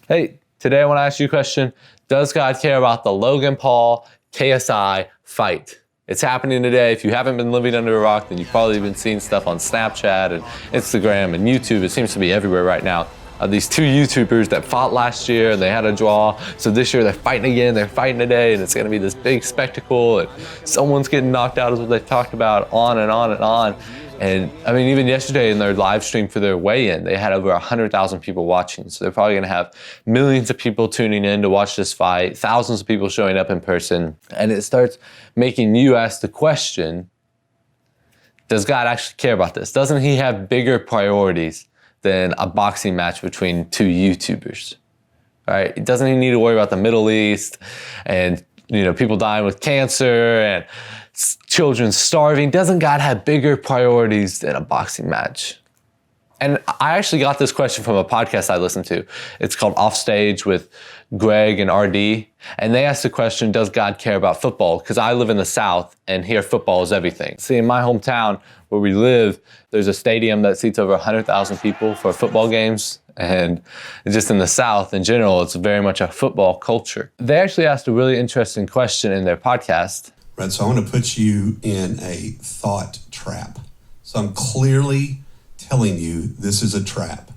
Hey, today I want to ask you a question. Does God care about the Logan Paul KSI fight? It's happening today. If you haven't been living under a rock, then you've probably been seeing stuff on Snapchat and Instagram and YouTube. It seems to be everywhere right now. These two YouTubers that fought last year and they had a draw. So this year they're fighting again, they're fighting today, and it's gonna be this big spectacle and someone's getting knocked out is what they've talked about on and on and on. And I mean, even yesterday in their live stream for their weigh-in, they had over 100,000 people watching. So they're probably gonna have millions of people tuning in to watch this fight, thousands of people showing up in person. And it starts making you ask the question, does God actually care about this? Doesn't he have bigger priorities than a boxing match between two YouTubers, right? Doesn't he need to worry about the Middle East and people dying with cancer and children starving? Doesn't God have bigger priorities than a boxing match? And I actually got this question from a podcast I listened to. It's called Offstage with Greg and RD. And they asked the question, does God care about football? Because I live in the South and here football is everything. See, in my hometown where we live, there's a stadium that seats over 100,000 people for football games. And just in the South in general, it's very much a football culture. They actually asked a really interesting question in their podcast. Right, so I want to put you in a thought trap. So I'm clearly telling you this is a trap.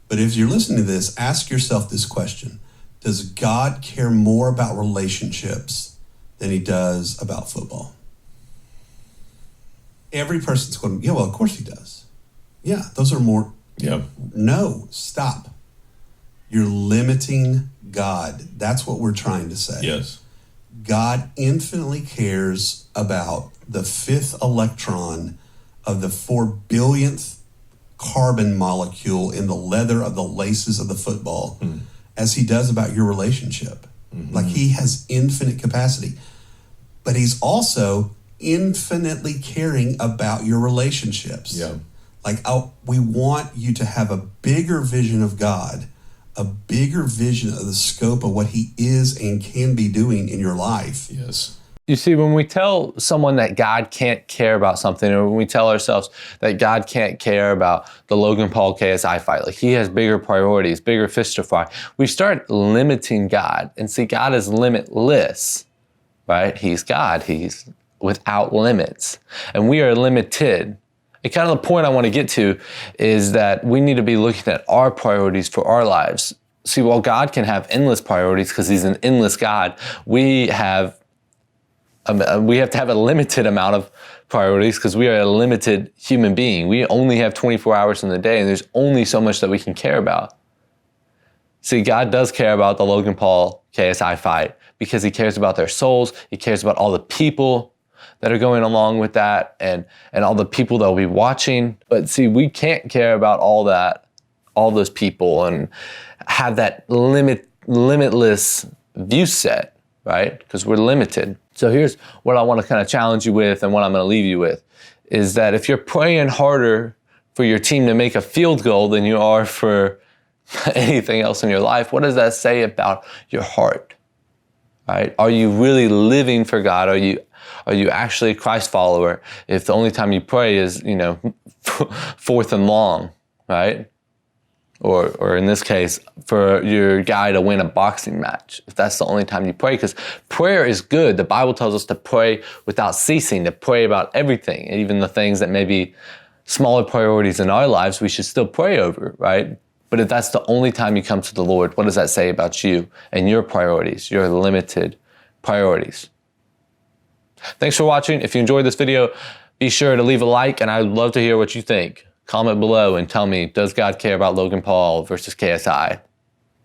But if you're listening to this, ask yourself this question. Does God care more about relationships than he does about football? Every person's going, yeah, well, of course he does. Yeah, those are more. Yeah. No, stop. You're limiting God. That's what we're trying to say. Yes. God infinitely cares about the fifth electron of the 4 billionth carbon molecule in the leather of the laces of the football as he does about your relationship. Mm-hmm. Like he has infinite capacity, but he's also infinitely caring about your relationships. Yeah. Like we want you to have a bigger vision of God, a bigger vision of the scope of what he is and can be doing in your life. Yes. You see, when we tell someone that God can't care about something, or when we tell ourselves that God can't care about the Logan Paul KSI fight, like he has bigger priorities, bigger fish to fry, we start limiting God. And see, God is limitless, right? He's God, he's without limits. And we are limited. And kind of the point I want to get to is that we need to be looking at our priorities for our lives. See, while God can have endless priorities because he's an endless God, we have to have a limited amount of priorities because we are a limited human being. We only have 24 hours in the day and there's only so much that we can care about. See, God does care about the Logan Paul KSI fight because he cares about their souls. He cares about all the people that are going along with that and all the people that will be watching. But see, we can't care about all those people and have that limitless view set, right? Because we're limited. So here's what I want to kind of challenge you with and what I'm going to leave you with is that if you're praying harder for your team to make a field goal than you are for anything else in your life, what does that say about your heart? Right? Are you really living for God? Are you actually a Christ follower if the only time you pray is, fourth and long, right? Or in this case, for your guy to win a boxing match, if that's the only time you pray, because prayer is good. The Bible tells us to pray without ceasing, to pray about everything, even the things that may be smaller priorities in our lives, we should still pray over, right? But if that's the only time you come to the Lord, what does that say about you and your priorities, your limited priorities? Thanks for watching. If you enjoyed this video, be sure to leave a like, and I'd love to hear what you think. Comment below and tell me, does God care about Logan Paul versus KSI?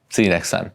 See you next time.